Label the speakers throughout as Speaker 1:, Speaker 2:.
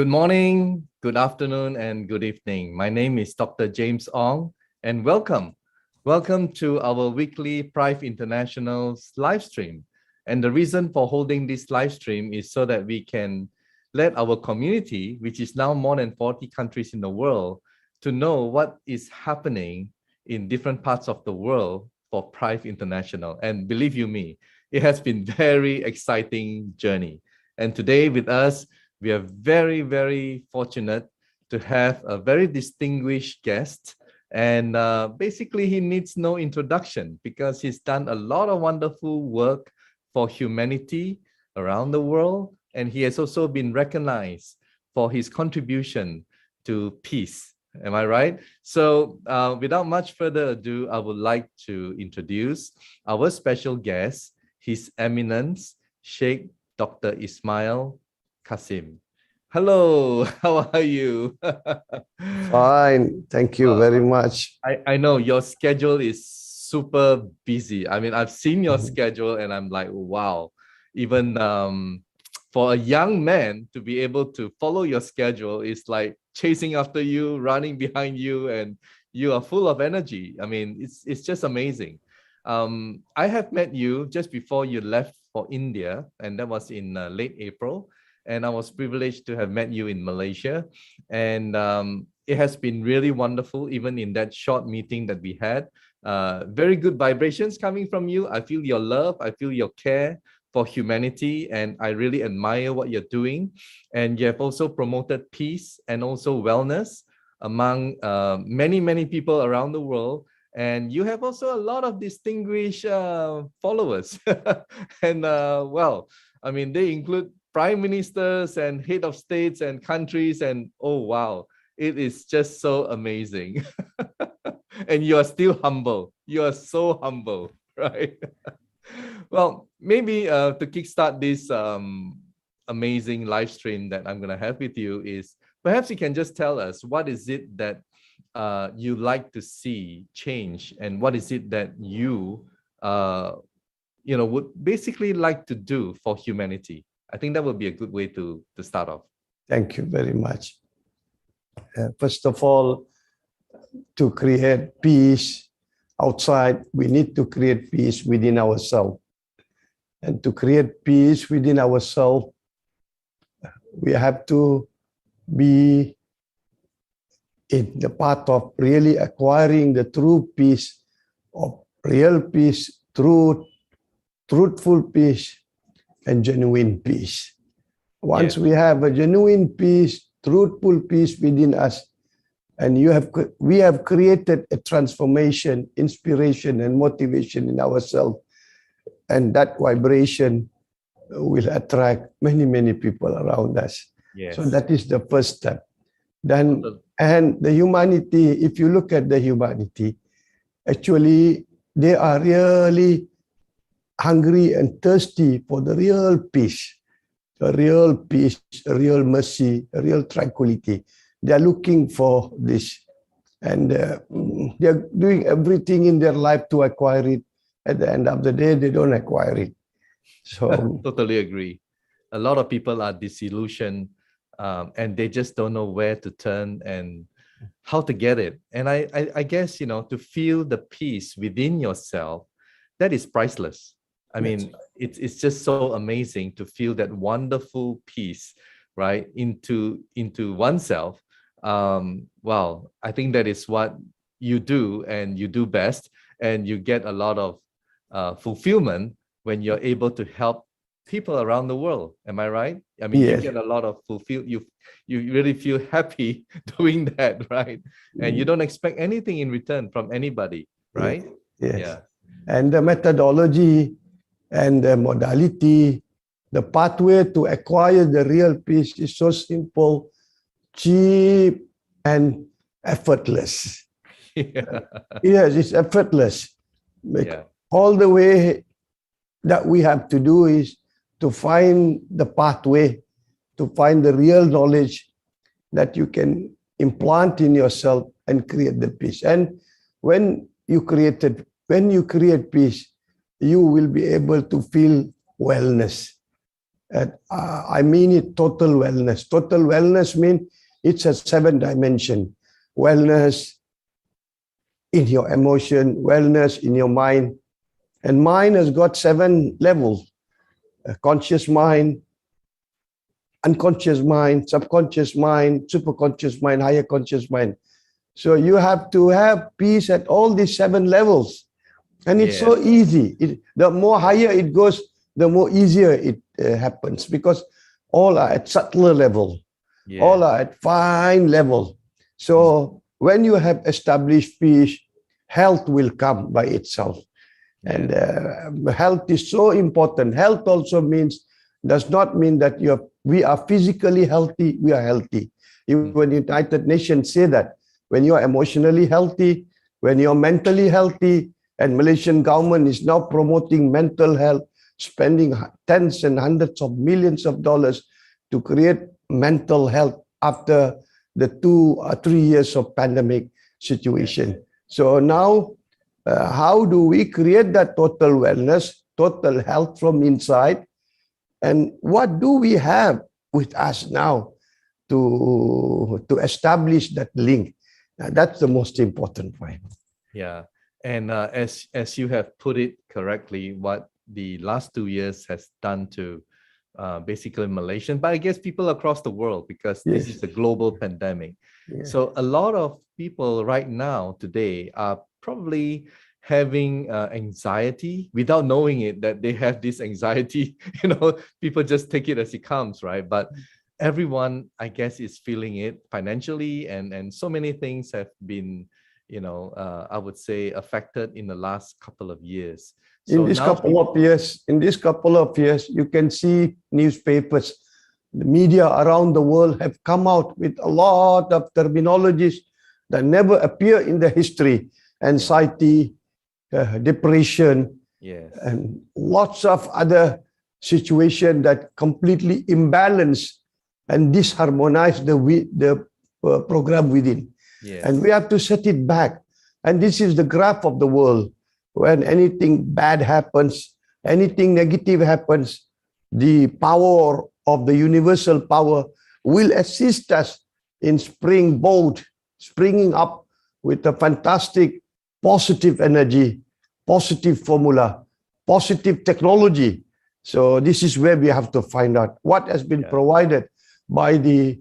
Speaker 1: Good morning, good afternoon, and good evening. My name is Dr. James Ong, and welcome. Welcome to our weekly Prife International's live stream. And the reason for holding this live stream is so that we can let our community, which is now more than 40 countries in the world, to know what is happening in different parts of the world for Prife International. And believe you me, it has been very exciting journey. And today with us, we are very, very fortunate to have a very distinguished guest. And basically, he needs no introduction because he's done a lot of wonderful work for humanity around the world. And he has also been recognized for his contribution to peace. Am I right? So without much further ado, I would like to introduce our special guest, His Eminence, Sheikh Dr. Ismail Kassim. Hello, how are you?
Speaker 2: Fine, thank you very much.
Speaker 1: I know your schedule is super busy. I mean, I've seen your schedule and I'm like, wow, even for a young man to be able to follow your schedule is like chasing after you, running behind you, and you are full of energy. I mean, it's just amazing. I have met you just before you left for India, and that was in late April. And I was privileged to have met you in Malaysia. And it has been really wonderful, even in that short meeting that we had. Very good vibrations coming from you. I feel your love. I feel your care for humanity. And I really admire what you're doing. And you have also promoted peace and also wellness among many, many people around the world. And you have also a lot of distinguished followers. And well, I mean, they include prime ministers and head of states and countries. And oh, wow, it is just so amazing. And you are still humble. You are so humble, right? Well, maybe to kickstart this amazing live stream that I'm going to have with you is perhaps you can just tell us what is it that you like to see change, and what is it that you would basically like to do for humanity. I think that would be a good way to start off.
Speaker 2: Thank you very much. First of all, to create peace outside, we need to create peace within ourselves. And to create peace within ourselves, we have to be in the path of really acquiring the true peace, of real peace, truthful peace, and genuine peace. Once we have a genuine peace, truthful peace within us, and we have created a transformation, inspiration, and motivation in ourselves, and that vibration will attract many, many people around us.
Speaker 1: Yes.
Speaker 2: So that is the first step. Then, and the humanity, if you look at the humanity, actually, they are really hungry and thirsty for the real peace, a real peace, a real mercy, a real tranquility. They are looking for this, and they are doing everything in their life to acquire it. At the end of the day, they don't acquire it. So
Speaker 1: totally agree. A lot of people are disillusioned, and they just don't know where to turn and how to get it. And I guess, to feel the peace within yourself, that is priceless. I mean, it's just so amazing to feel that wonderful peace, right, into oneself. Well, I think that is what you do, and you do best, and you get a lot of fulfillment when you're able to help people around the world. Am I right? I mean, you get a lot of you really feel happy doing that, right? And you don't expect anything in return from anybody, right?
Speaker 2: Yes.
Speaker 1: Yeah.
Speaker 2: And the methodology and the modality, the pathway to acquire the real peace is so simple, cheap, and effortless. Yes, it's effortless. All the way that we have to do is to find the pathway, to find the real knowledge that you can implant in yourself and create the peace. And when you create peace, you will be able to feel wellness. And I mean it total wellness. Total wellness means it's a 7-dimension. Wellness in your emotion, wellness in your mind. And mind has got 7 levels. Conscious mind, unconscious mind, subconscious mind, superconscious mind, higher conscious mind. So you have to have peace at all these 7 levels. And it's so easy. The more higher it goes, the more easier it happens, because all are at subtler level. All are at fine level. So when you have established peace, health will come by itself. And health is so important. Health also does not mean that we are physically healthy, we are healthy. Even United Nations say that when you are emotionally healthy, when you're mentally healthy, and Malaysian government is now promoting mental health, spending tens and hundreds of millions of dollars to create mental health after the 2 or 3 years of pandemic situation. So now, how do we create that total wellness, total health from inside? And what do we have with us now to establish that link? That's the most important point.
Speaker 1: Yeah. And as you have put it correctly, what the last 2 years has done to basically Malaysian, but I guess people across the world, because this is a global pandemic. So a lot of people right now today are probably having anxiety without knowing it, that they have this anxiety. People just take it as it comes, right? But everyone, I guess, is feeling it financially, and so many things have been I would say affected in the last couple of years. So
Speaker 2: in this couple of years, you can see newspapers, the media around the world have come out with a lot of terminologies that never appear in the history. Anxiety, depression, and lots of other situations that completely imbalance and disharmonize the program within. And we have to set it back. And this is the graph of the world. When anything bad happens, anything negative happens, the power of the universal power will assist us in springing up with a fantastic positive energy, positive formula, positive technology. So this is where we have to find out what has been provided by the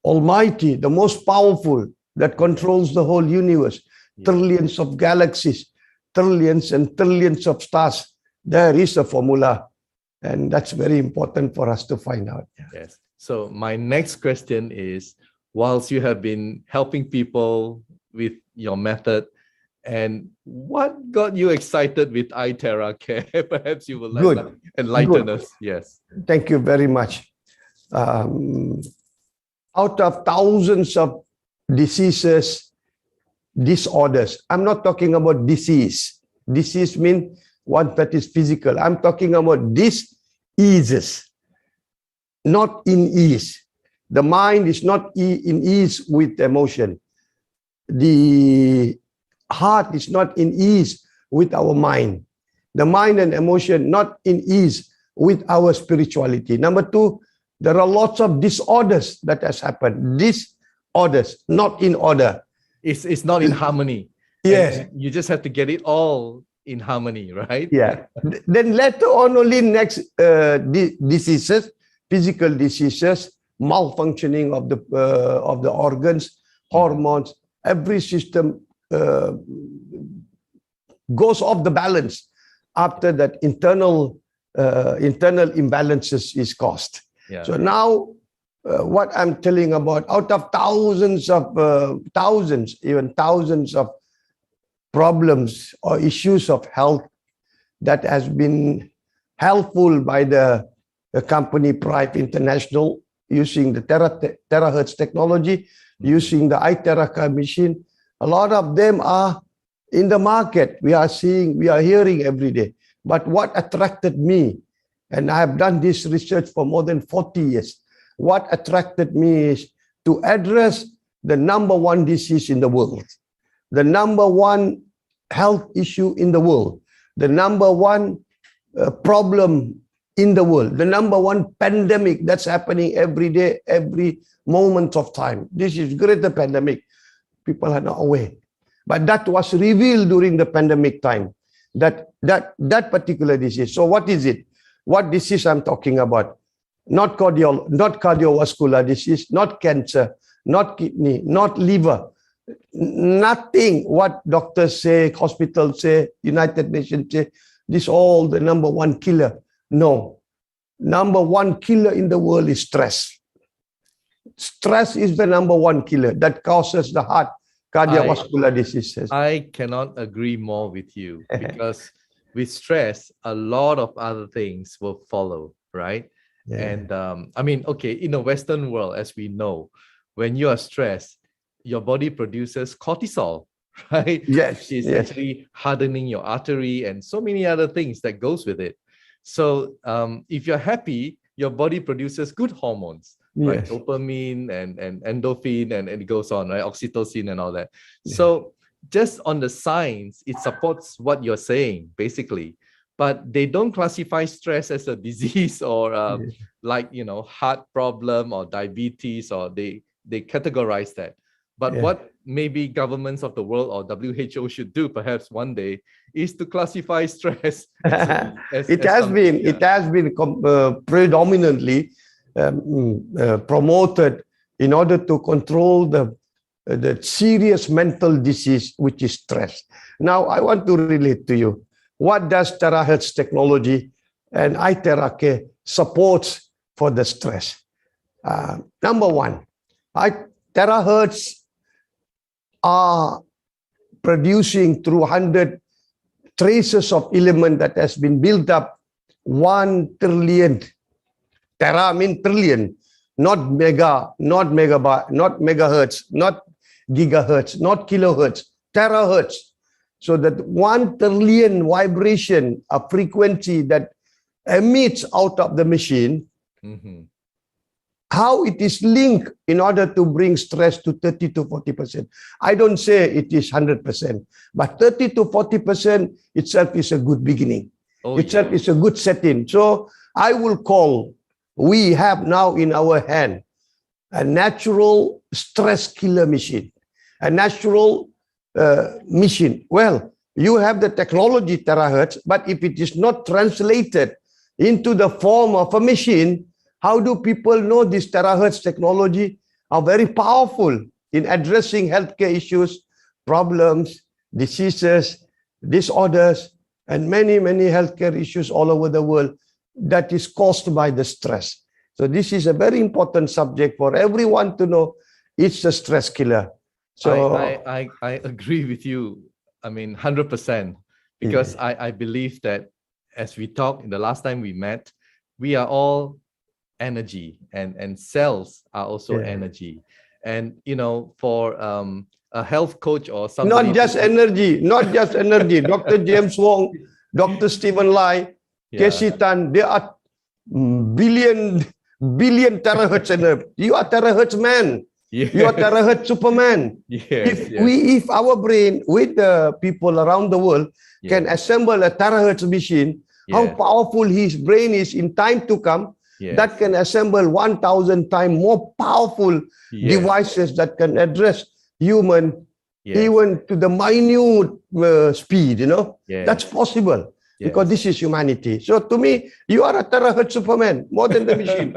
Speaker 2: Almighty, the most powerful, that controls the whole universe, trillions of galaxies, trillions and trillions of stars. There is a formula, and that's very important for us to find out.
Speaker 1: Yes. So my next question is, whilst you have been helping people with your method, and what got you excited with iTera Care? Perhaps you will enlighten us. Yes.
Speaker 2: Thank you very much. Out of thousands of diseases, disorders. I'm not talking about disease. Disease means one that is physical. I'm talking about diseases, not in ease. The mind is not in ease with emotion. The heart is not in ease with our mind. The mind and emotion not in ease with our spirituality. Number 2, there are lots of disorders that has happened. Disorders, not in order.
Speaker 1: It's not in harmony.
Speaker 2: Yes.
Speaker 1: And you just have to get it all in harmony, right?
Speaker 2: Yeah. Then later on, only next diseases, physical diseases, malfunctioning of the organs, hormones, every system goes off the balance after that internal imbalances is caused. Yeah. So now what I'm telling about, out of thousands, even thousands of problems or issues of health that has been helpful by the company Prife International, using the Terahertz technology, using the iTera machine. A lot of them are in the market. We are hearing every day. But what attracted me, and I have done this research for more than 40 years, what attracted me is to address the number one disease in the world, the number one health issue in the world, the number one problem in the world, the number one pandemic that's happening every day, every moment of time. This is greater pandemic. People are not aware. But that was revealed during the pandemic time, that particular disease. So what is it? What disease I'm talking about? Not cardiovascular disease, not cancer, not kidney, not liver, nothing what doctors say, hospitals say, United Nations say, this all the number one killer. No. Number one killer in the world is stress. Stress is the number one killer that causes the heart cardiovascular diseases.
Speaker 1: I cannot agree more with you, because with stress, a lot of other things will follow, right? Yeah. And I mean, okay, in the Western world, as we know, when you are stressed, your body produces cortisol, right?
Speaker 2: Yes.
Speaker 1: It's actually hardening your artery and so many other things that goes with it. So if you're happy, your body produces good hormones, right? Dopamine and endorphin, and it goes on, right? Oxytocin and all that. So just on the science, it supports what you're saying, basically. But they don't classify stress as a disease or like, you know, heart problem or diabetes, or they categorize that. But what maybe governments of the world or WHO should do perhaps one day is to classify stress
Speaker 2: it has been predominantly promoted in order to control the serious mental disease, which is stress. Now, I want to relate to you. What does Terahertz technology and iTerake supports for the stress? Number one, Terahertz are producing through 100 traces of element that has been built up 1 trillion. Tera means trillion, not mega, not megabyte, not megahertz, not gigahertz, not kilohertz, terahertz. So that 1 trillion vibration, a frequency that emits out of the machine, how it is linked in order to bring stress to 30 to 40%. I don't say it is 100%, but 30 to 40% itself is a good beginning. Itself is a good setting. So I will call, we have now in our hand a natural stress killer machine, a natural machine. Well, you have the technology Terahertz, but if it is not translated into the form of a machine, how do people know this Terahertz technology are very powerful in addressing healthcare issues, problems, diseases, disorders, and many, many healthcare issues all over the world that is caused by the stress. So this is a very important subject for everyone to know. It's a stress killer. So
Speaker 1: I agree with you. I mean, 100%, because I believe that as we talked in the last time we met, we are all energy, and cells are also energy. And, you know, for a health coach or somebody...
Speaker 2: Not just energy, not just energy. Dr. James Wong, Dr. Stephen Lai, Casey Tan, they are billion terahertz energy. You are terahertz man. You are terahertz Superman. If our brain with the people around the world can assemble a terahertz machine, how powerful his brain is in time to come, that can assemble 1,000 times more powerful devices that can address human even to the minute speed, you know. That's possible because this is humanity. So to me, you are a terahertz Superman, more than the machine.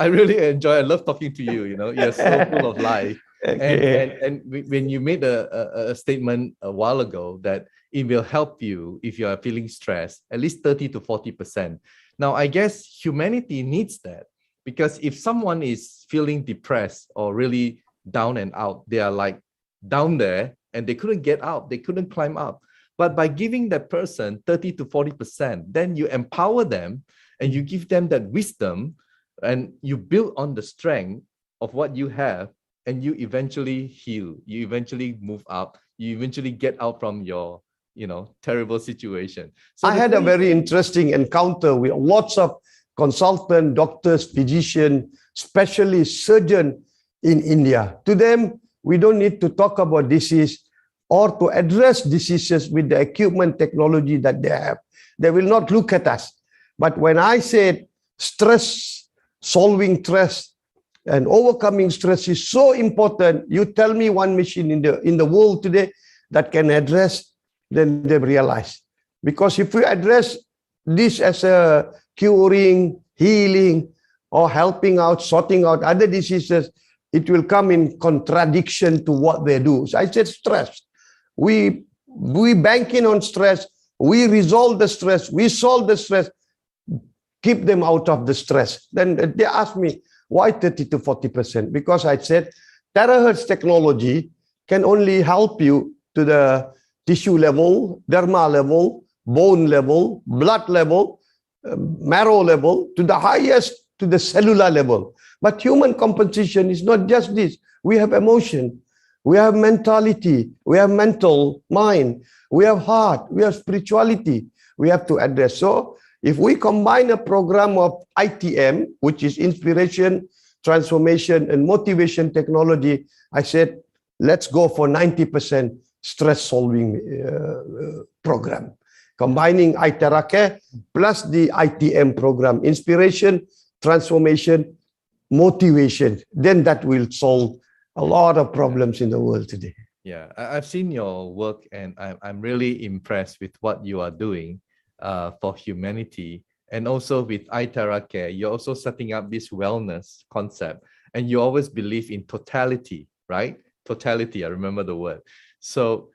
Speaker 1: I really enjoy, I love talking to you, you know, you're so full of life. And when you made a statement a while ago that it will help you if you are feeling stressed, at least 30 to 40%. Now, I guess humanity needs that, because if someone is feeling depressed or really down and out, they are like down there and they couldn't get out, they couldn't climb up. But by giving that person 30 to 40%, then you empower them and you give them that wisdom, and you build on the strength of what you have, and you eventually heal, you eventually move up, you eventually get out from your, you know, terrible situation. So I
Speaker 2: had a very interesting encounter with lots of consultant, doctors, physicians, specialists, surgeons in India. To them, we don't need to talk about disease or to address diseases with the equipment technology that they have. they will not look at us. But when I said stress, solving stress, and overcoming stress is so important, you tell me one machine in the world today that can address, then they realize. Because if we address this as a curing, healing, or helping out, sorting out other diseases, it will come in contradiction to what they do. So I said stress. We bank in on stress, we resolve the stress, we solve the stress, keep them out of the stress. Then they asked me, why 30 to 40%? Because I said, Terahertz technology can only help you to the tissue level, derma level, bone level, blood level, marrow level, to the highest, to the cellular level. But human compensation is not just this. We have emotion, we have mentality, we have mental mind, we have heart, we have spirituality we have to address. So if we combine a program of ITM, which is inspiration, transformation, and motivation technology, I said, let's go for 90% stress solving program. Combining Terahertz plus the ITM program, inspiration, transformation, motivation, then that will solve a lot of problems in the world today.
Speaker 1: Yeah, I've seen your work and I'm really impressed with what you are doing for humanity. And also with Terahertz, you're also setting up this wellness concept. And you always believe in totality, right? Totality, I remember the word. So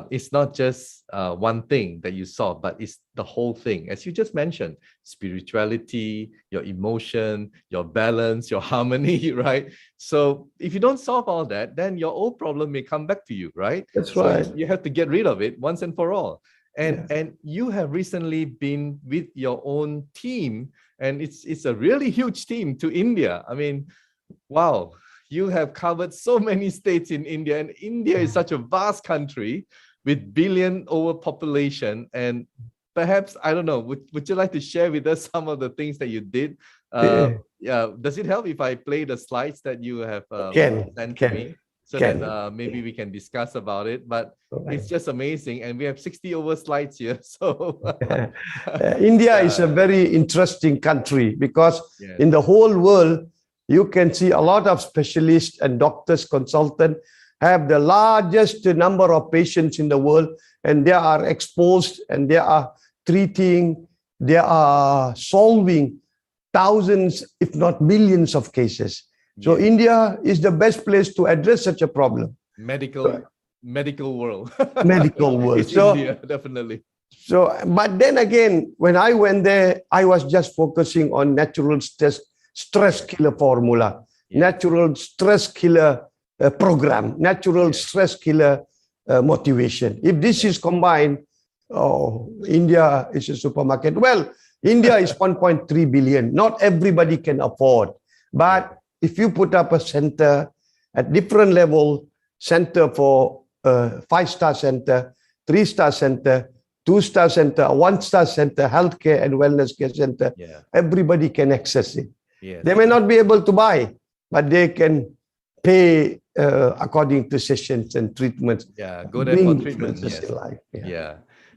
Speaker 1: it's not just one thing that you solve, but it's the whole thing. As you just mentioned, spirituality, your emotion, your balance, your harmony, right? So if you don't solve all that, then your old problem may come back to you, right?
Speaker 2: That's right.
Speaker 1: So you have to get rid of it once and for all. And you have recently been with your own team, and it's a really huge team to India. I mean, wow. You have covered so many states in India, and India is such a vast country with billion over population. And perhaps, I don't know, would you like to share with us some of the things that you did? Yeah. Does it help if I play the slides that you have sent to me? So that maybe we can discuss about it. But it's just amazing. And we have 60 over slides here. So
Speaker 2: India is a very interesting country because in the whole world, you can see a lot of specialists and doctors, consultants have the largest number of patients in the world, and they are exposed and they are treating, they are solving thousands, if not millions of cases. So India is the best place to address such a problem.
Speaker 1: Medical world.
Speaker 2: Medical world.
Speaker 1: It's India, definitely.
Speaker 2: So, but then again, when I went there, I was just focusing on natural stress killer formula, natural stress killer program, natural stress killer motivation. If this is combined, India is a supermarket. Well, India is 1.3 billion. Not everybody can afford. But if you put up a center at different level, center for 5-star center, 3-star center, 2-star center, 1-star center, healthcare and wellness care center, everybody can access it. They may not be able to buy, but they can pay according to sessions and treatments.
Speaker 1: Go there for treatment.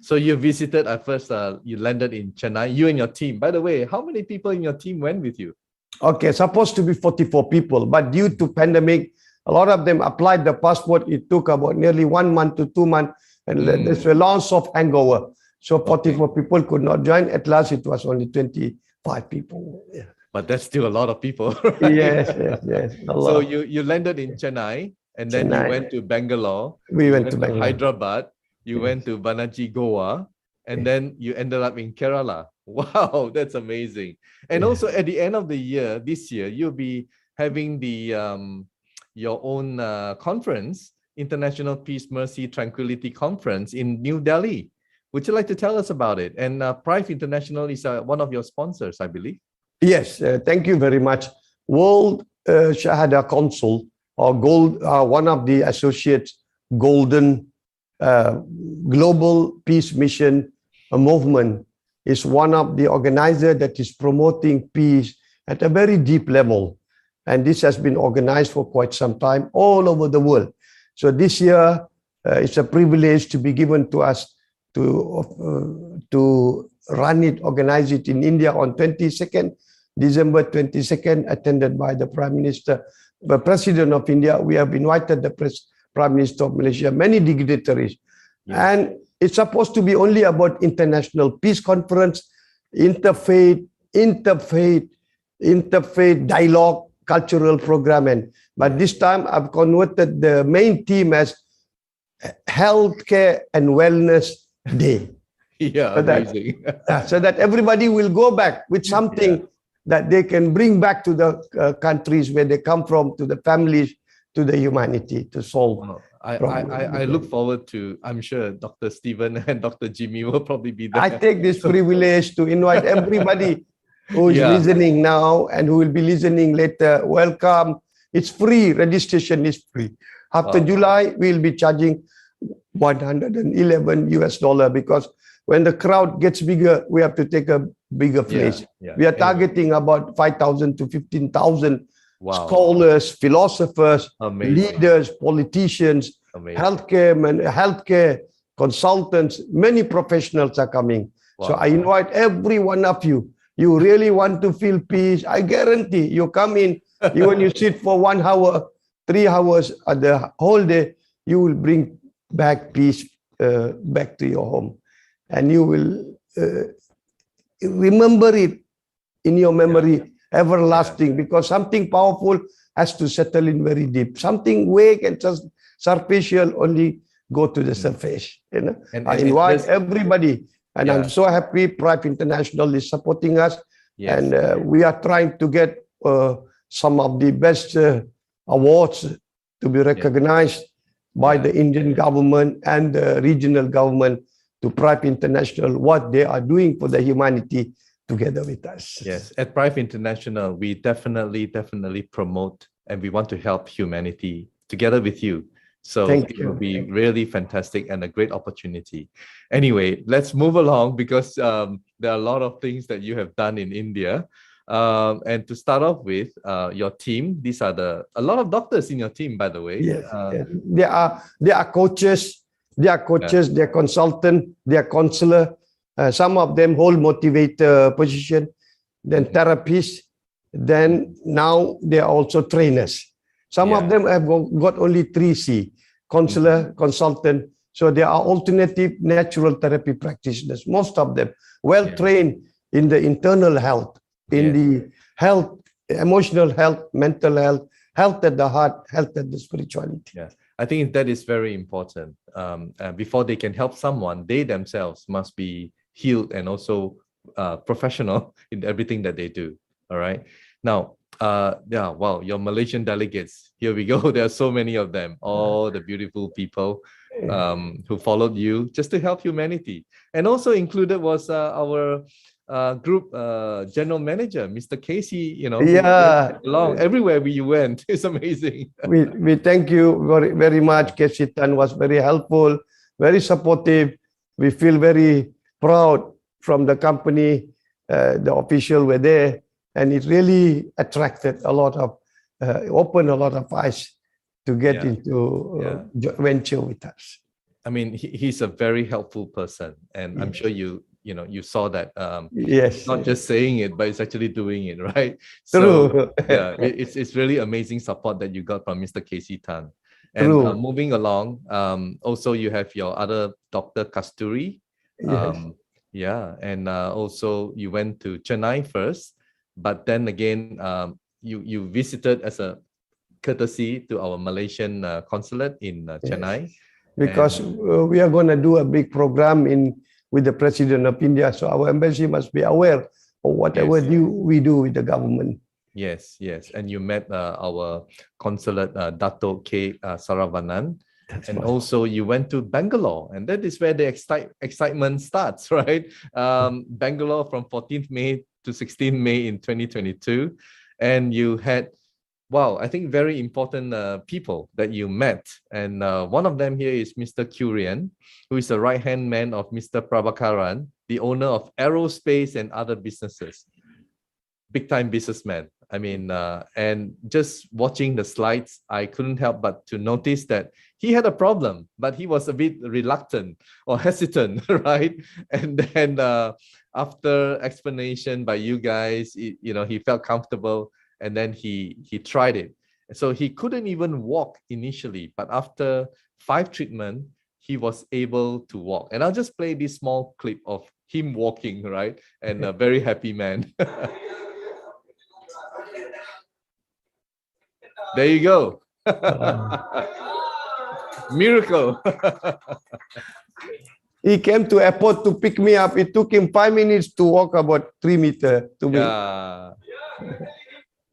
Speaker 1: So you visited at first, you landed in Chennai, you and your team. By the way, how many people in your team went with you?
Speaker 2: Okay, supposed to be 44 people, but due to pandemic, a lot of them applied the passport. It took about nearly 1 month to 2 months, and there's a loss of hangover. So 44 people could not join. At last, it was only 25 people.
Speaker 1: But that's still a lot of people. Right?
Speaker 2: Yes.
Speaker 1: So you landed in Chennai, and then you went to Bangalore.
Speaker 2: We went to Bangalore.
Speaker 1: Hyderabad. You went to Banaji, Goa, and then you ended up in Kerala. Wow, that's amazing. And also at the end of the year, this year, you'll be having the your own conference, International Peace, Mercy, Tranquility Conference in New Delhi. Would you like to tell us about it? And Prife International is one of your sponsors, I believe.
Speaker 2: Yes, thank you very much. World Shahada Council, or one of the associates, Golden Global Peace Mission Movement, is one of the organizers that is promoting peace at a very deep level. And this has been organized for quite some time all over the world. So this year, it's a privilege to be given to us to run it, organize it in India on 22nd, December 22nd, attended by the Prime Minister, the President of India. We have invited the Prime Minister of Malaysia, many dignitaries. Yes. And it's supposed to be only about international peace conference, interfaith dialogue, cultural program. But this time I've converted the main theme as healthcare and wellness day.
Speaker 1: Yeah, amazing.
Speaker 2: So that everybody will go back with something that they can bring back to the countries where they come from, to the families, to the humanity, to solve.
Speaker 1: Wow. I look forward to, I'm sure Dr. Stephen and Dr. Jimmy will probably be there.
Speaker 2: I take this privilege to invite everybody who is listening now and who will be listening later. Welcome. It's free. Registration is free. After July, we'll be charging $111 because when the crowd gets bigger, we have to take a bigger place. We are targeting about 5,000 to 15,000 scholars, philosophers, leaders, politicians, healthcare consultants. Many professionals are coming. So I invite every one of you. You really want to feel peace, I guarantee you come in, even you sit for 1 hour, 3 hours, the whole day, you will bring back peace back to your home. And you will remember it in your memory everlasting, because something powerful has to settle in very deep. Something vague and just superficial only go to the surface. You know? And I invite everybody. And I'm so happy Prife International is supporting us. And we are trying to get some of the best awards to be recognized by the Indian government and the regional government to Prife International, what they are doing for the humanity together with us.
Speaker 1: Yes, at Prife International, we definitely promote and we want to help humanity together with you. So it will be really fantastic and a great opportunity. Anyway, let's move along because there are a lot of things that you have done in India. And to start off with, your team, these are a lot of doctors in your team, by the way.
Speaker 2: Yes, they are coaches, they are consultant, they are counselor. Some of them hold motivator position, then therapists, then now they are also trainers. Some of them have got only 3C, counselor, consultant. So they are alternative natural therapy practitioners, most of them well-trained in the internal health, in the health, emotional health, mental health, health at the heart, health at the spirituality.
Speaker 1: Yes, I think that is very important. Before they can help someone, they themselves must be healed and also professional in everything that they do. All right. Now, wow, your Malaysian delegates, here we go. There are so many of them, all the beautiful people who followed you just to help humanity. And also included was our group general manager, Mr. Casey, you know, along everywhere you went. It's amazing.
Speaker 2: We thank you very, very much. Casey Tan was very helpful, very supportive. We feel very proud from the company. The officials were there, and it really attracted a lot of, opened a lot of eyes to get into venture with us.
Speaker 1: I mean, he's a very helpful person, and I'm sure you saw that. Not just saying it, but it's actually doing it, right? So it's really amazing support that you got from Mr. Casey Tan. And moving along, also you have your other Dr. Kasturi. And also you went to Chennai first, but then again, you visited as a courtesy to our Malaysian consulate in Chennai.
Speaker 2: Because we are going to do a big program with the President of India, so our embassy must be aware of whatever we do with the government.
Speaker 1: Yes, and you met our consulate, Dato K. Saravanan. Also you went to Bangalore, and that is where the excitement starts, right? Bangalore from 14th May to 16th May in 2022. And you had, wow, I think very important people that you met. And one of them here is Mr. Kurian, who is the right-hand man of Mr. Prabhakaran, the owner of aerospace and other businesses. Big-time businessman. I mean, and just watching the slides, I couldn't help but to notice that he had a problem, but he was a bit reluctant or hesitant, right? And then after explanation by you guys, he felt comfortable, and then he tried it. So he couldn't even walk initially, but after 5 treatment, he was able to walk. And I'll just play this small clip of him walking, right? And a very happy man. There you go. Miracle.
Speaker 2: He came to airport to pick me up. It took him 5 minutes to walk about 3 meters to me.
Speaker 1: Yeah.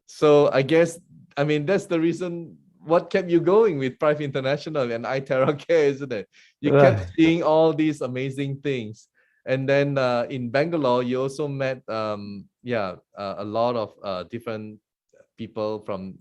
Speaker 1: So I guess, I mean, that's the reason what kept you going with Prife International and iTeracare, isn't it? You kept seeing all these amazing things. And then in Bangalore, you also met, a lot of different people from,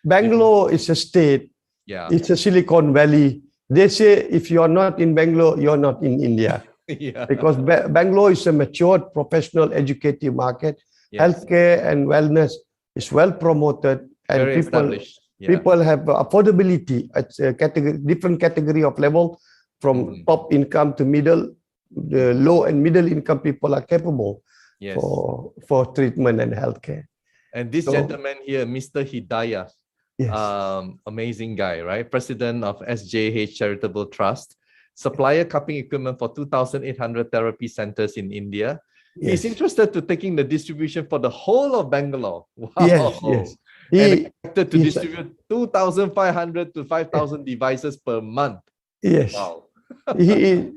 Speaker 2: Bangalore is a state.
Speaker 1: Yeah.
Speaker 2: It's a Silicon Valley. They say if you are not in Bangalore, you're not in India.
Speaker 1: Yeah.
Speaker 2: Because Bangalore is a matured professional educative market.
Speaker 1: Yes.
Speaker 2: Healthcare and wellness is well promoted, and
Speaker 1: Very established. Yeah.
Speaker 2: people have affordability. It's a different category of level, from top income to middle. The low and middle income people are capable for treatment and healthcare.
Speaker 1: And this gentleman here, Mr. Hidayah,
Speaker 2: yes,
Speaker 1: amazing guy, right? President of SJH Charitable Trust, supplier cupping equipment for 2,800 therapy centers in India. Yes. He's interested to taking the distribution for the whole of Bangalore. Wow.
Speaker 2: Yes.
Speaker 1: He expected to distribute 2,500 to 5,000 devices per month.
Speaker 2: Yes.
Speaker 1: Wow.
Speaker 2: he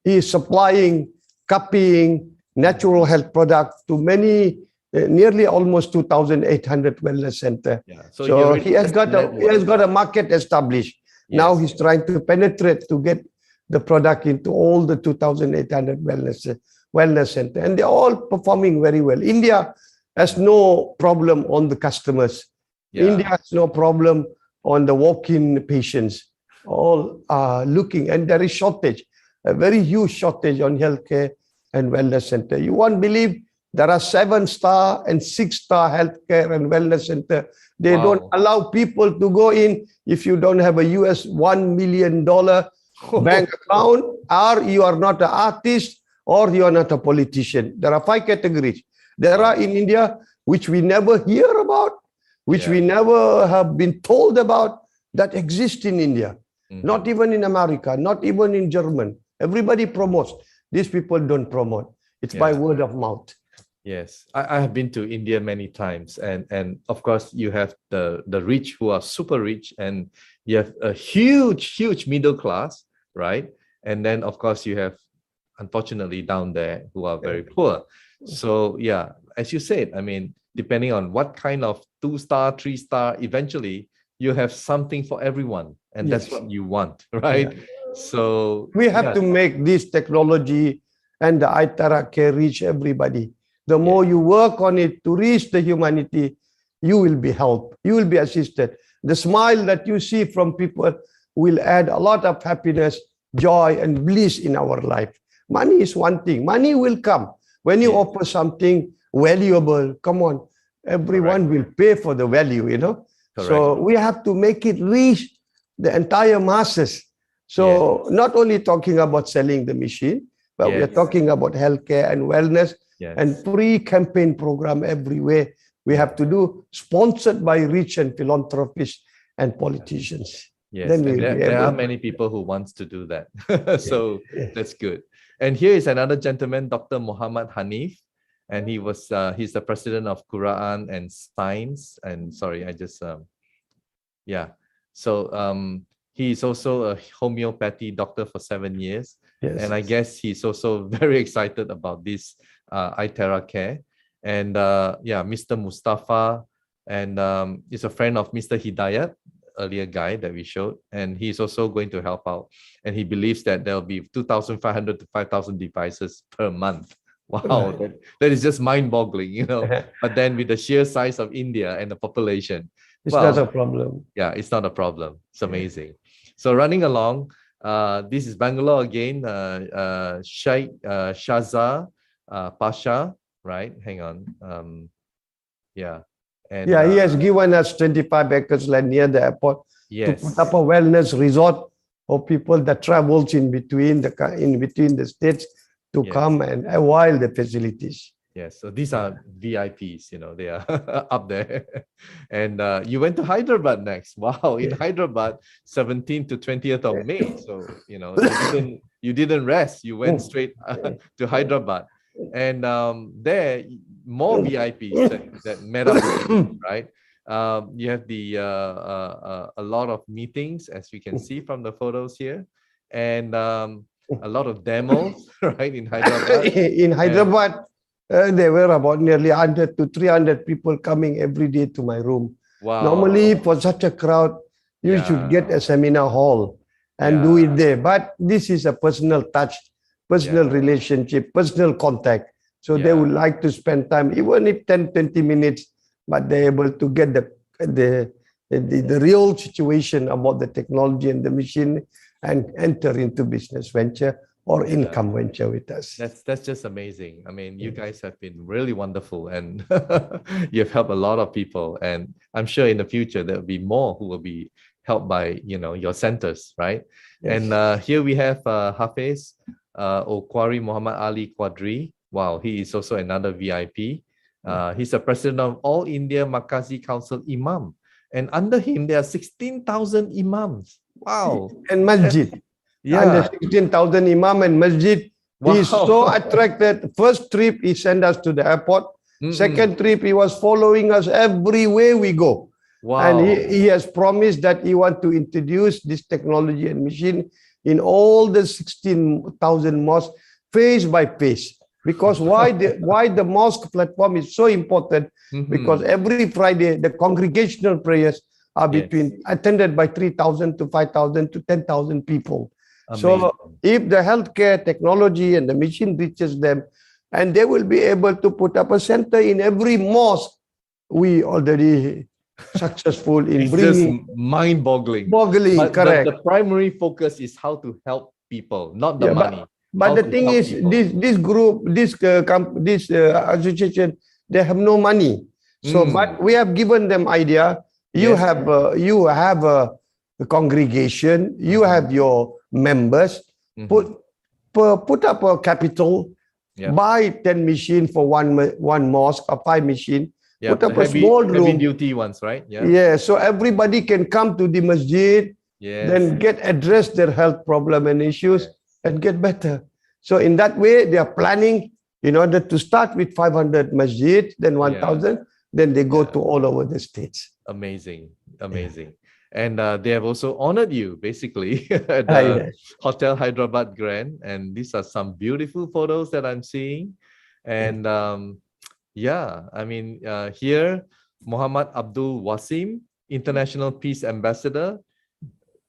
Speaker 2: is supplying, copying natural health products to many, nearly almost 2,800 wellness center. Yeah. So he has got a market established. Yes. Now he's trying to penetrate to get the product into all the 2,800 wellness center, and they're all performing very well. India has no problem on the customers. Yeah. India has no problem on the walk-in patients. All are looking, and there is shortage, a very huge shortage on healthcare and wellness center. You won't believe there are 7-star and 6-star healthcare and wellness center. They don't allow people to go in if you don't have a US $1 million bank account, or you are not an artist, or you are not a politician. There are 5 categories. There are in India, which we never hear about, which we never have been told about, that exist in India. Not even in America, not even in German. Everybody promotes. These people don't promote. It's by word of mouth.
Speaker 1: Yes, I have been to India many times, and of course you have the rich who are super rich, and you have a huge middle class, right? And then of course you have, unfortunately, down there who are very poor. So yeah, as you said, I mean, depending on what kind of 2-star, 3-star, eventually you have something for everyone, and that's what you want, right? Yeah. So
Speaker 2: we have to make this technology and the iTeracare reach everybody. The more you work on it to reach the humanity, you will be helped, you will be assisted. The smile that you see from people will add a lot of happiness, joy, and bliss in our life. Money is one thing. Money will come. When you offer something valuable, come on, everyone will pay for the value, you know. Correct. So we have to make it reach the entire masses. So not only talking about selling the machine, but we are talking about healthcare and wellness and pre-campaign program everywhere. We have to do, sponsored by rich and philanthropists and politicians.
Speaker 1: Yes, then there are many people who wants to do that. So that's good. And here is another gentleman, Dr. Muhammad Hanif, and he was he's the president of Quran and Science. And sorry, I just So he's also a homeopathy doctor for 7 years, and I guess he's also very excited about this iTeracare. And Mr. Mustafa, and is a friend of Mr. Hidayat, earlier guy that we showed, and he's also going to help out, and he believes that there'll be 2,500 to 5,000 devices per month. Wow, that is just mind-boggling, you know. But then with the sheer size of India and the population,
Speaker 2: it's not a problem.
Speaker 1: Yeah, it's not a problem. It's amazing. So running along, this is Bangalore again. Sheikh Shahzad Pasha, right? Hang on. And
Speaker 2: he has given us 25 acres land near the airport. to put up a wellness resort for people that travels in between the states to come and avail the facilities.
Speaker 1: Yes, so these are VIPs, they are up there. And you went to Hyderabad next. Wow, in Hyderabad, 17th to 20th of May. So, you didn't rest. You went straight to Hyderabad. And there, more VIPs that met up with you, right? You have a lot of meetings, as we can see from the photos here, and a lot of demos, right, in Hyderabad.
Speaker 2: In Hyderabad, there were about nearly 100 to 300 people coming every day to my room.
Speaker 1: Wow.
Speaker 2: Normally, for such a crowd, you should get a seminar hall and do it there. But this is a personal touch, personal relationship, personal contact. So they would like to spend time, even if 10, 20 minutes, but they're able to get the real situation about the technology and the machine and enter into business venture or income venture with us.
Speaker 1: That's just amazing. I mean, you guys have been really wonderful, and you've helped a lot of people. And I'm sure in the future there will be more who will be helped by your centers, right? Yes. And here we have Hafiz Okwari Muhammad Ali Quadri. Wow, he is also another VIP. He's the president of All India Makazi Council Imam, and under him there are 16,000 imams. Wow.
Speaker 2: And masjid. And 16,000 imam and masjid. Wow. He's so attracted. First trip, he sent us to the airport. Second trip, he was following us everywhere we go. Wow. And he has promised that he wants to introduce this technology and machine in all the 16,000 mosques, phase by phase. Because why the mosque platform is so important? Because every Friday, the congregational prayers are attended by 3,000 to 5,000 to 10,000 people. Amazing. So if the healthcare technology and the machine reaches them, and they will be able to put up a center in every mosque, we already successful in bringing.
Speaker 1: Just mind-boggling.
Speaker 2: Correct.
Speaker 1: But the primary focus is how to help people, not the money.
Speaker 2: But the thing is, this group, this association, they have no money. So, but we have given them idea. You have a congregation. You have your members. Put up a capital. Buy 10 machines for one mosque or 5 machines. Put up a small room.
Speaker 1: Heavy duty ones, right?
Speaker 2: Yeah. So everybody can come to the masjid. Then address their health problem and issues and get better. So in that way, they are planning in order to start with 500 masjid, then 1,000, then they go to all over the states.
Speaker 1: Amazing. And they have also honored you basically at the Hotel Hyderabad Grand. And these are some beautiful photos that I'm seeing. And I mean, here, Muhammad Abdul Wasim, International Peace Ambassador.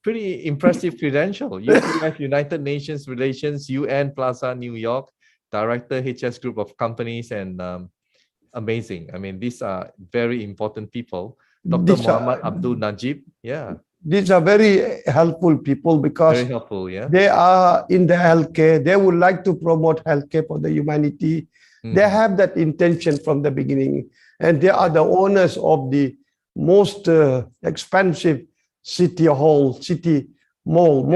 Speaker 1: Pretty impressive credential. UPF, United Nations Relations, UN Plaza, New York, Director, HS Group of Companies, and amazing. I mean, these are very important people. Dr. Muhammad Abdul Najib,
Speaker 2: These are very helpful people because
Speaker 1: very helpful,
Speaker 2: they are in the healthcare. They would like to promote healthcare for the humanity. They have that intention from the beginning. And they are the owners of the most expensive city mall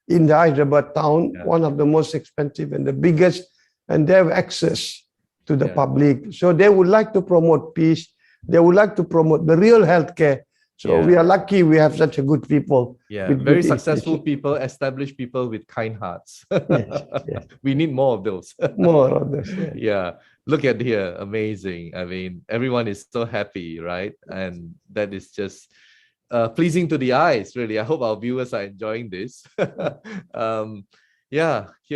Speaker 2: in the Hyderabad town, one of the most expensive and the biggest, and they have access to the public. So they would like to promote peace. They would like to promote the real healthcare. So we are lucky we have such a good people.
Speaker 1: Very successful people, established people with kind hearts. We need more of those.
Speaker 2: More of those.
Speaker 1: Look at here, amazing. I mean, everyone is so happy, right? And that is just pleasing to the eyes, really. I hope our viewers are enjoying this. Here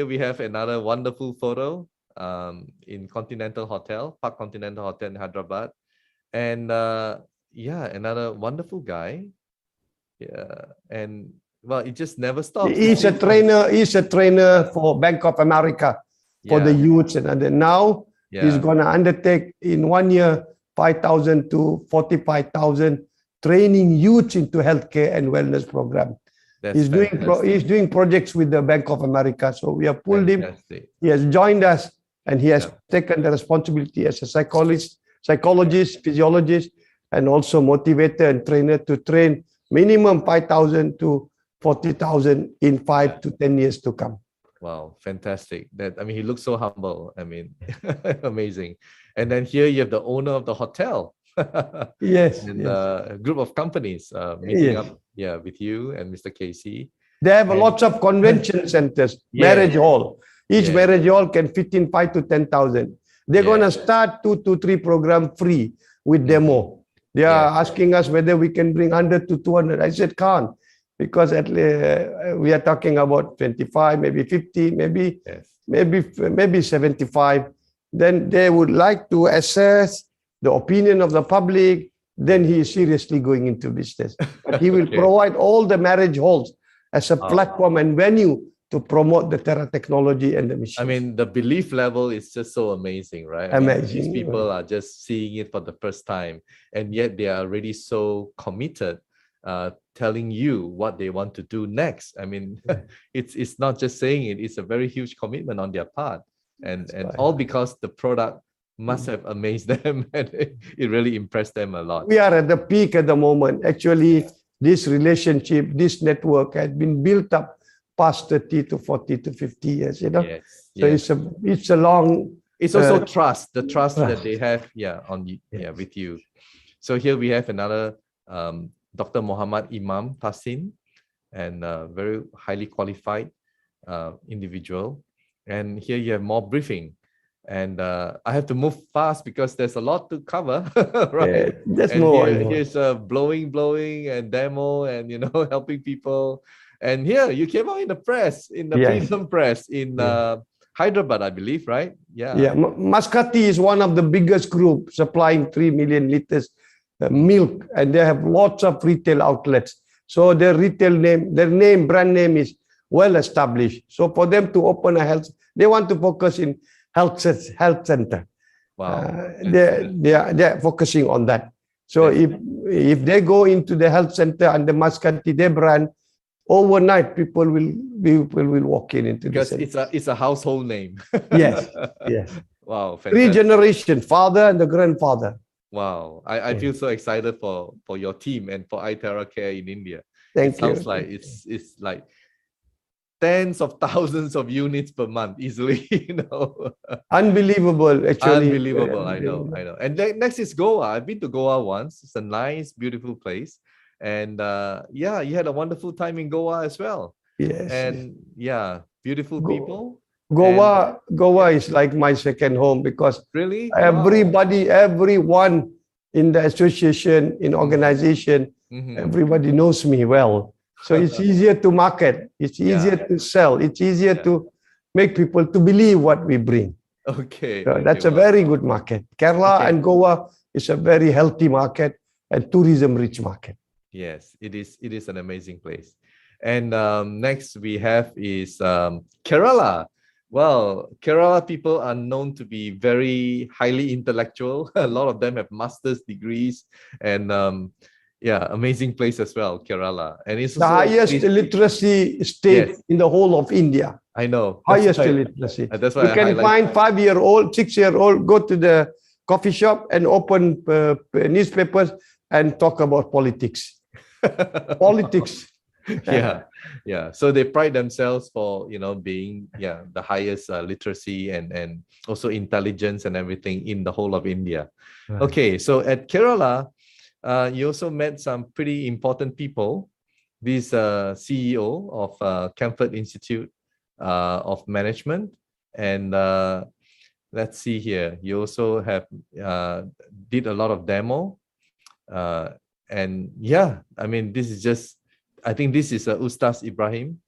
Speaker 1: we have another wonderful photo in Continental Hotel, Park Continental Hotel in Hyderabad. And another wonderful guy. And well, it just never stops.
Speaker 2: He's a trainer for Bank of America for the youths, and now he's gonna undertake in 1 year 5,000 to 45,000 training youths into healthcare and wellness program. He's doing projects with the Bank of America. So we have pulled him. He has joined us, and he has taken the responsibility as a psychologist, physiologist, and also motivator and trainer to train minimum 5,000 to 40,000 in 5 to 10 years to come.
Speaker 1: Wow, fantastic. That, I mean, he looks so humble. I mean, amazing. And then here you have the owner of the hotel.
Speaker 2: Yes,
Speaker 1: And
Speaker 2: yes,
Speaker 1: a group of companies meeting
Speaker 2: yes.
Speaker 1: up, yeah, with you and Mr. Casey.
Speaker 2: They have
Speaker 1: And
Speaker 2: lots of convention centers,
Speaker 1: yeah,
Speaker 2: marriage hall. Each
Speaker 1: yeah,
Speaker 2: marriage hall can fit in 5 to 10,000. They're going
Speaker 1: yeah.
Speaker 2: to start 2 to 3 program free with demo. They
Speaker 1: Yeah.
Speaker 2: are asking us whether we can bring 100 to 200. I said, can't, because we are talking about 25, maybe 50, maybe,
Speaker 1: Yes.
Speaker 2: maybe 75. Then they would like to assess the opinion of the public. Then he is seriously going into business. But he will
Speaker 1: Okay.
Speaker 2: provide all the marriage halls as a
Speaker 1: Wow.
Speaker 2: platform and venue to promote the Terra technology and the mission.
Speaker 1: I mean, the belief level is just so amazing, right? I mean,
Speaker 2: Amazing.
Speaker 1: these people are just seeing it for the first time, and yet they are already so committed, telling you what they want to do next. I mean, it's not just saying it; it's a very huge commitment on their part, and
Speaker 2: right.
Speaker 1: all because the product must have amazed them, and it really impressed them a lot.
Speaker 2: We are at the peak at the moment. Actually, this relationship, this network has been built up past 30 to 40 to 50 years, you know.
Speaker 1: Yes,
Speaker 2: so
Speaker 1: yes.
Speaker 2: it's a long.
Speaker 1: It's also trust, the trust that
Speaker 2: trust.
Speaker 1: they have, on you,
Speaker 2: Yes.
Speaker 1: with you. So here we have another Dr. Muhammad Imam Kassim, and very highly qualified individual. And here you have more briefing. And I have to move fast because there's a lot to cover, right?
Speaker 2: That's
Speaker 1: and
Speaker 2: more.
Speaker 1: here's blowing, and demo, and helping people. And here you came out in the press, in the
Speaker 2: Yes.
Speaker 1: Freedom Press in Hyderabad, I believe, right? Yeah.
Speaker 2: Yeah, Mascati is one of the biggest groups supplying 3 million liters milk, and they have lots of retail outlets. So their brand name is well established. So for them to open a health, they want to focus in health center.
Speaker 1: Wow.
Speaker 2: They are focusing on that. So if they go into the health center and the Mascati, their brand, overnight people will walk into
Speaker 1: because
Speaker 2: the
Speaker 1: it's a household name.
Speaker 2: Yes, yes.
Speaker 1: Wow, fantastic.
Speaker 2: 3 generations, father and the grandfather.
Speaker 1: Wow, I feel so excited for your team and for iTerra Care in India.
Speaker 2: Thank
Speaker 1: it
Speaker 2: you.
Speaker 1: Sounds like it's like tens of thousands of units per month easily.
Speaker 2: Unbelievable, actually.
Speaker 1: Unbelievable. I know. And next is Goa. I've been to Goa once. It's a nice, beautiful place. And yeah, you had a wonderful time in Goa as well.
Speaker 2: Yes.
Speaker 1: And yeah, beautiful people.
Speaker 2: Goa is like my second home, because
Speaker 1: really
Speaker 2: everyone in the association, in organization, everybody knows me well. So it's easier to market. It's easier to sell. It's easier to make people to believe what we bring.
Speaker 1: Okay.
Speaker 2: So that's a very good market. Kerala and Goa is a very healthy market and tourism-rich market.
Speaker 1: Yes, it is. It is an amazing place. And next we have is Kerala. Well, Kerala people are known to be very highly intellectual. A lot of them have master's degrees, and yeah, amazing place as well, Kerala. And it's
Speaker 2: the highest literacy state in the whole of India.
Speaker 1: I know.
Speaker 2: Highest literacy.
Speaker 1: That's why
Speaker 2: you can find 5-year-old, 6-year-old, go to the coffee shop and open newspapers and talk about politics. Politics.
Speaker 1: Yeah. So they pride themselves for being the highest literacy and also intelligence and everything in the whole of India. Right. Okay, so at Kerala, you also met some pretty important people. This CEO of Camphor Institute of Management, and let's see here. You also have did a lot of demo, and yeah, I mean, this is just. I think this is Ustaz Ibrahim.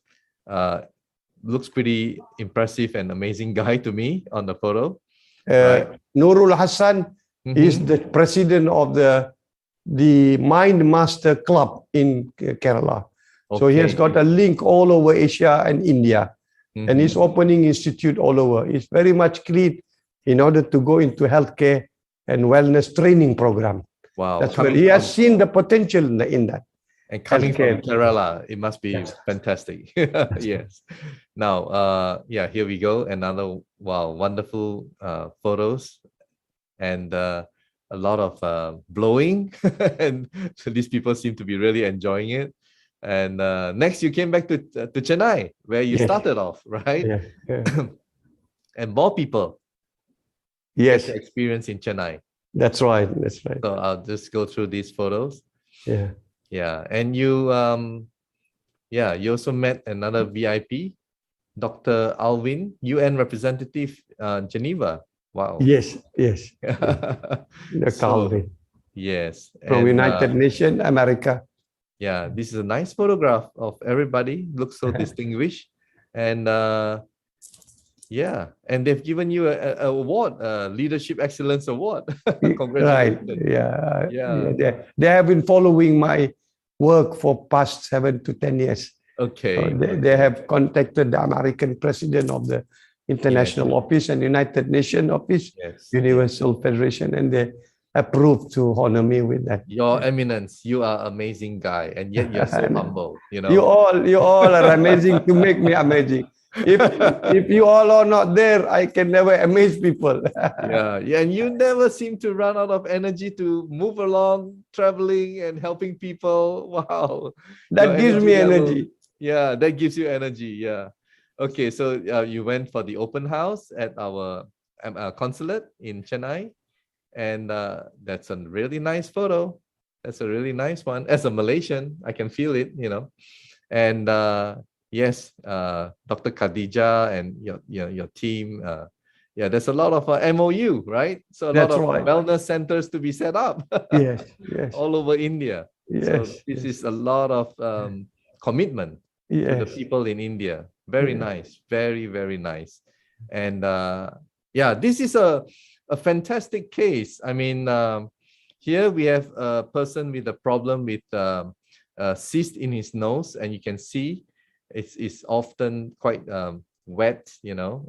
Speaker 1: Looks pretty impressive and amazing guy to me on the photo. Right?
Speaker 2: Nurul Hassan is the president of the Mind Master Club in Kerala. Okay. So he has got a link all over Asia and India, and he's opening institute all over. He's very much clean in order to go into healthcare and wellness training program.
Speaker 1: Wow,
Speaker 2: that's where he has seen the potential in that.
Speaker 1: And coming from Kerala, it must be fantastic. Yes. Now, yeah, here we go. Another wonderful photos. And a lot of blowing, and so these people seem to be really enjoying it. And next, you came back to Chennai, where you
Speaker 2: Yes.
Speaker 1: started off, right?
Speaker 2: Yeah. Yeah.
Speaker 1: And more people get
Speaker 2: Yes.
Speaker 1: to experience in Chennai.
Speaker 2: That's right. That's right.
Speaker 1: So I'll just go through these photos.
Speaker 2: Yeah.
Speaker 1: Yeah, and you you also met another VIP, Dr. Alvin, UN representative, Geneva. Wow.
Speaker 2: Yes. Yes. The
Speaker 1: So
Speaker 2: Calvin
Speaker 1: yes,
Speaker 2: from
Speaker 1: and
Speaker 2: United Nations, America.
Speaker 1: yeah, this is a nice photograph of everybody. Looks so distinguished, and yeah, and they've given you a award, a Leadership Excellence Award.
Speaker 2: Right.
Speaker 1: Congratulations.
Speaker 2: Yeah.
Speaker 1: Yeah.
Speaker 2: They have been following my work for past 7 to 10 years.
Speaker 1: Okay.
Speaker 2: They have contacted the American president of the International Office and United Nations Office,
Speaker 1: Yes.
Speaker 2: Universal Federation, and they approved to honor me with that.
Speaker 1: Your Eminence, you are amazing guy, and yet you're so humble. You know.
Speaker 2: You all are amazing to make me amazing. If you all are not there, I can never amaze people.
Speaker 1: Yeah, and you never seem to run out of energy to move along, traveling and helping people. Wow.
Speaker 2: That gives me energy.
Speaker 1: Yeah, that gives you energy. Yeah. Okay, so you went for the open house at our consulate in Chennai, and that's a really nice photo. That's a really nice one. As a Malaysian, I can feel it, you know. And yes, Dr. Khadija and your team. Yeah, there's a lot of MOU, right? So a lot of wellness centers to be set up.
Speaker 2: Yes,
Speaker 1: all over India.
Speaker 2: Yes,
Speaker 1: so this is a lot of commitment to the people in India. Very nice, very, very nice. And yeah, this is a fantastic case. I mean, here we have a person with a problem with cyst in his nose, and you can see it's often quite wet, you know,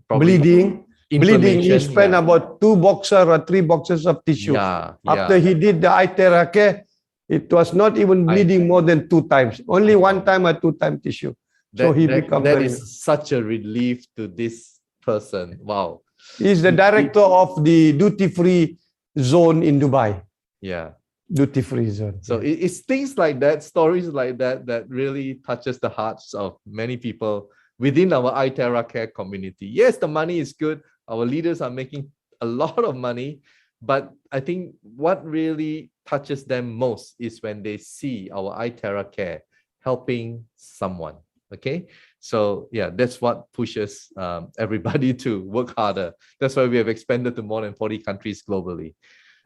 Speaker 2: bleeding. He spent about 2 boxes or 3 boxes of tissue. After he did the Itera care, it was not even bleeding more than 2 times. Only 1 time or 2 times tissue. So he became
Speaker 1: that is such a relief to this person. Wow.
Speaker 2: He's the director of the duty-free zone in Dubai.
Speaker 1: Yeah.
Speaker 2: Duty-free zone.
Speaker 1: So it's things like that, stories like that, that really touches the hearts of many people within our iTerra Care community. Yes, the money is good. Our leaders are making a lot of money, but I think what really touches them most is when they see our iTerra Care helping someone. Okay, so yeah, that's what pushes everybody to work harder. That's why we have expanded to more than 40 countries globally.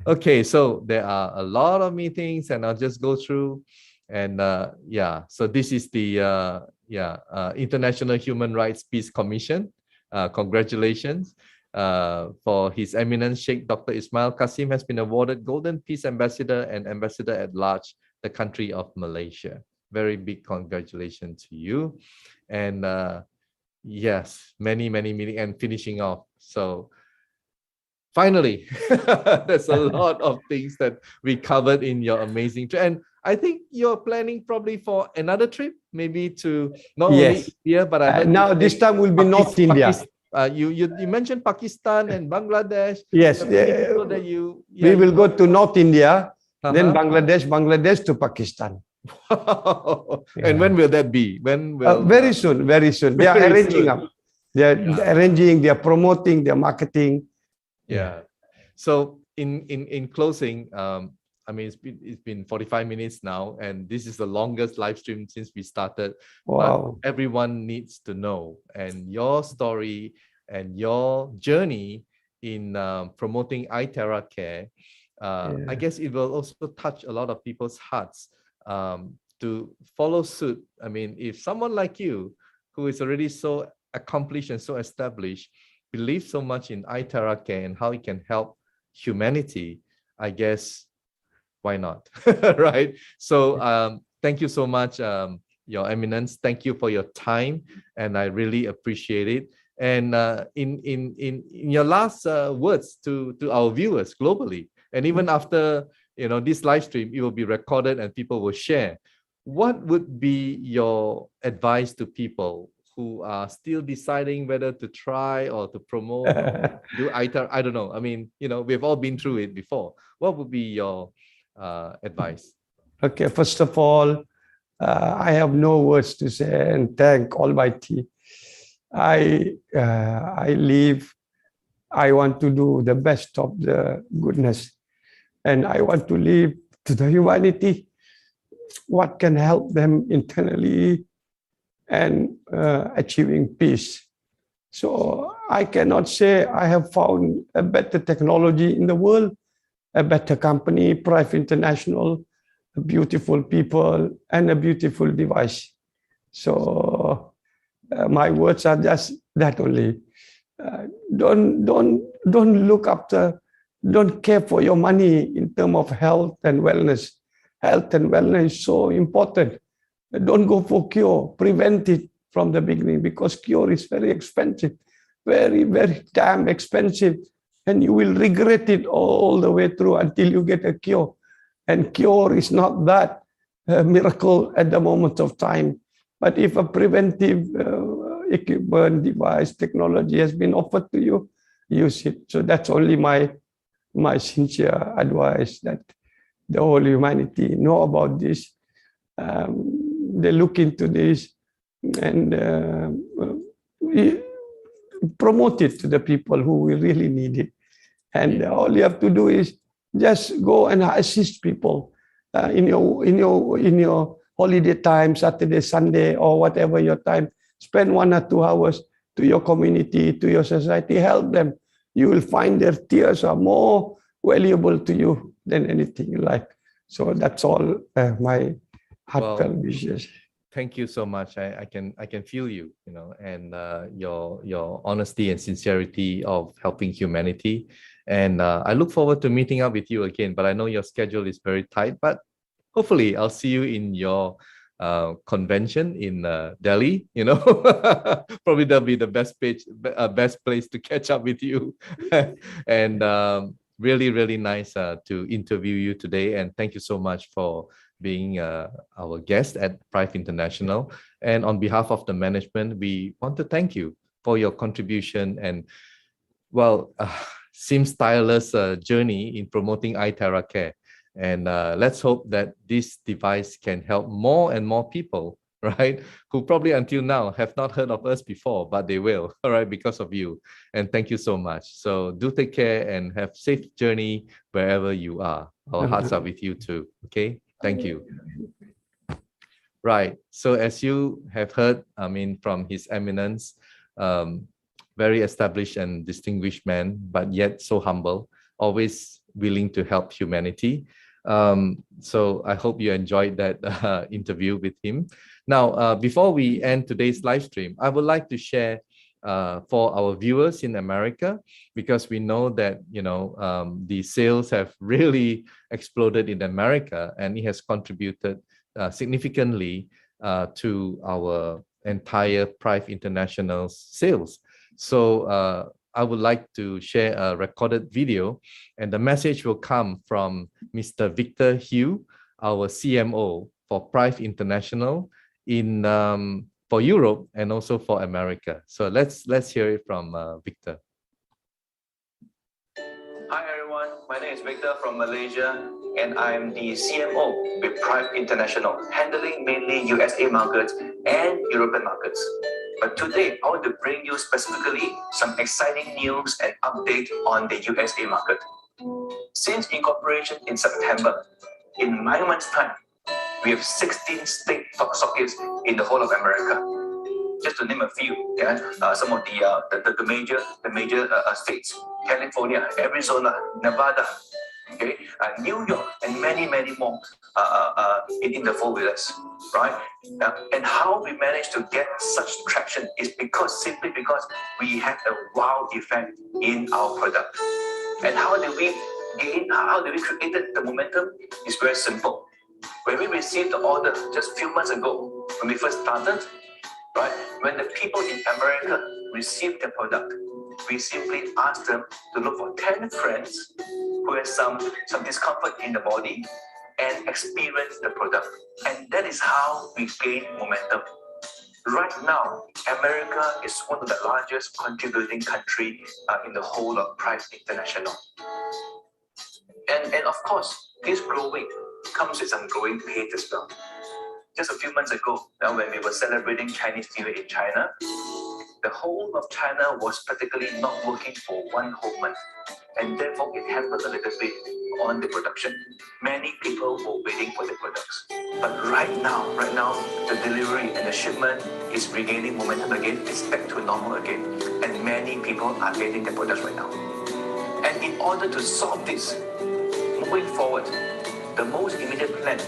Speaker 1: Okay, so there are a lot of meetings, and I'll just go through. And yeah, so this is the International Human Rights Peace Commission. Congratulations. For His Eminence Sheikh Dr. Ismail Kassim has been awarded Golden Peace Ambassador and Ambassador at Large, the country of Malaysia. Very big congratulations to you. And yes, many meetings and finishing off. So finally, there's a lot of things that we covered in your amazing trip. And I think you're planning probably for another trip, maybe to not only India, but I heard
Speaker 2: now this time will be North India.
Speaker 1: You mentioned Pakistan and Bangladesh.
Speaker 2: Yes, we will go to North India, then Bangladesh to Pakistan.
Speaker 1: And when will that be? When will
Speaker 2: very soon. They are arranging up. They are arranging, they are promoting, they are marketing.
Speaker 1: Yeah. So in closing, I mean, it's been 45 minutes now, and this is the longest live stream since we started.
Speaker 2: Wow.
Speaker 1: But everyone needs to know, and your story and your journey in promoting iTerra Care, I guess it will also touch a lot of people's hearts to follow suit. I mean, if someone like you, who is already so accomplished and so established, believes so much in iTerra Care and how it can help humanity, I guess, why not? Right? So thank you so much, Your Eminence. Thank you for your time, and I really appreciate it. And in your last words to our viewers globally, and even after this live stream, it will be recorded and people will share. What would be your advice to people who are still deciding whether to try or to promote or do ITAR? I don't know. I mean, we've all been through it before. What would be your advice?
Speaker 2: Okay, first of all, I have no words to say and thank Almighty. I live, I want to do the best of the goodness, and I want to live to the humanity, what can help them internally and achieving peace. So I cannot say I have found a better technology in the world, a better company, Prife International, beautiful people, and a beautiful device. So my words are just that only. Don't look after, don't care for your money in terms of health and wellness. Health and wellness is so important. Don't go for cure. Prevent it from the beginning, because cure is very expensive, very, very damn expensive. And you will regret it all the way through until you get a cure. And cure is not that miracle at the moment of time. But if a preventive equipment, device, technology has been offered to you, use it. So that's only my sincere advice, that the whole humanity know about this. They look into this and promote it to the people who will really need it. And all you have to do is just go and assist people in your holiday time, Saturday, Sunday, or whatever your time. Spend 1 or 2 hours to your community, to your society. Help them. You will find their tears are more valuable to you than anything you like. So that's all my heartfelt wishes.
Speaker 1: Thank you so much. I can feel you, and your honesty and sincerity of helping humanity. And I look forward to meeting up with you again. But I know your schedule is very tight. But hopefully, I'll see you in your convention in Delhi. Probably that'll be the best place to catch up with you. And really, really nice to interview you today. And thank you so much for being our guest at Prife International. And on behalf of the management, we want to thank you for your contribution and, seems tireless journey in promoting iTera Care. And let's hope that this device can help more and more people, right? Who probably until now have not heard of us before, but they will, all right, because of you. And thank you so much. So do take care and have safe journey wherever you are. Our hearts are with you too, okay? Thank you. Right. So as you have heard, from His Eminence, very established and distinguished man, but yet so humble, always willing to help humanity. So I hope you enjoyed that interview with him. Now, before we end today's live stream, I would like to share for our viewers in America, because we know that the sales have really exploded in America, and it has contributed significantly to our entire Prife International sales. So I would like to share a recorded video, and the message will come from Mr. Victor Hugh, our CMO for Prife International in for Europe and also for America. So let's hear it from Victor.
Speaker 3: Hi everyone, my name is Victor from Malaysia, and I'm the CMO with Prife International, handling mainly USA markets and European markets. But today, I want to bring you specifically some exciting news and update on the USA market. Since incorporation in September, in 9 months' time, we have 16 state sockets in the whole of America. Just to name a few, some of the major states: California, Arizona, Nevada, New York, and many more in the four wheelers, right? And how we managed to get such traction is simply because we have a wow effect in our product. And how do we create the momentum? It's very simple. When we received the order just a few months ago, when we first started, right? When the people in America received the product, we simply asked them to look for 10 friends who have some discomfort in the body and experience the product. And that is how we gain momentum. Right now, America is one of the largest contributing country in the whole of Prife International. And of course, this growing comes with some growing pains as well. Just a few months ago, when we were celebrating Chinese New Year in China, the whole of China was practically not working for one whole month. And therefore, it hampered a little bit on the production. Many people were waiting for the products. But right now, the delivery and the shipment is regaining momentum again. It's back to normal again. And many people are getting the products right now. And in order to solve this, moving forward, the most immediate plan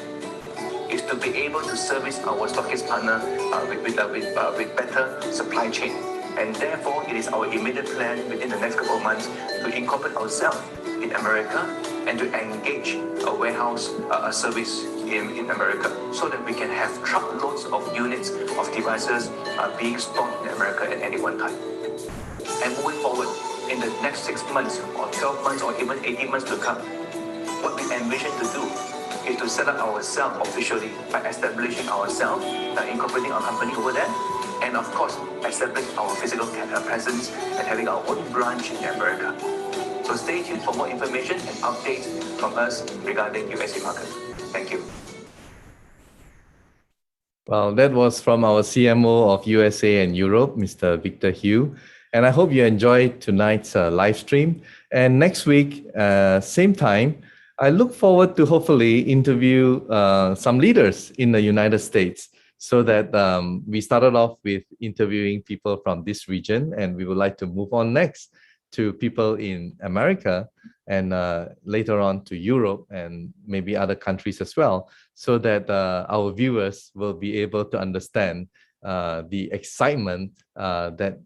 Speaker 3: is to be able to service our stockist partner with better supply chain. And therefore, it is our immediate plan within the next couple of months to incorporate ourselves in America and to engage a warehouse service in America so that we can have truckloads of units of devices being stored in America at any one time. And moving forward, in the next 6 months or 12 months or even 18 months to come, what we envision to do is to set up ourselves officially by establishing ourselves, incorporating our company over there, and of course, establish our physical presence and having our own branch in America. So stay tuned for more information and updates from us regarding USA market. Thank you.
Speaker 1: Well, that was from our CMO of USA and Europe, Mr. Victor Hugh. And I hope you enjoyed tonight's live stream. And next week, same time, I look forward to hopefully interview some leaders in the United States, so that we started off with interviewing people from this region, and we would like to move on next to people in America, and later on to Europe and maybe other countries as well, so that our viewers will be able to understand the excitement that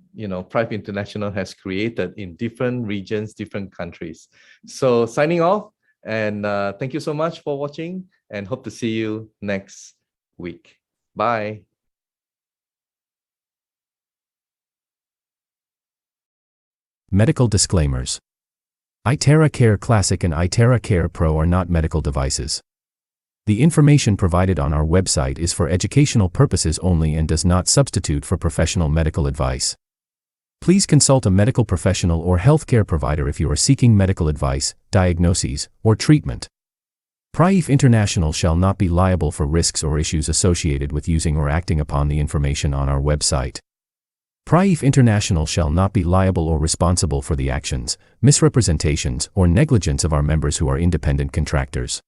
Speaker 1: Prife International has created in different regions, different countries. So signing off, and thank you so much for watching, and hope to see you next week. Bye.
Speaker 4: Medical disclaimers. iTera Care Classic and iTera Care Pro are not medical devices. The information provided on our website is for educational purposes only and does not substitute for professional medical advice. Please consult a medical professional or healthcare provider if you are seeking medical advice, diagnoses, or treatment. Prife International shall not be liable for risks or issues associated with using or acting upon the information on our website. Prife International shall not be liable or responsible for the actions, misrepresentations, or negligence of our members who are independent contractors.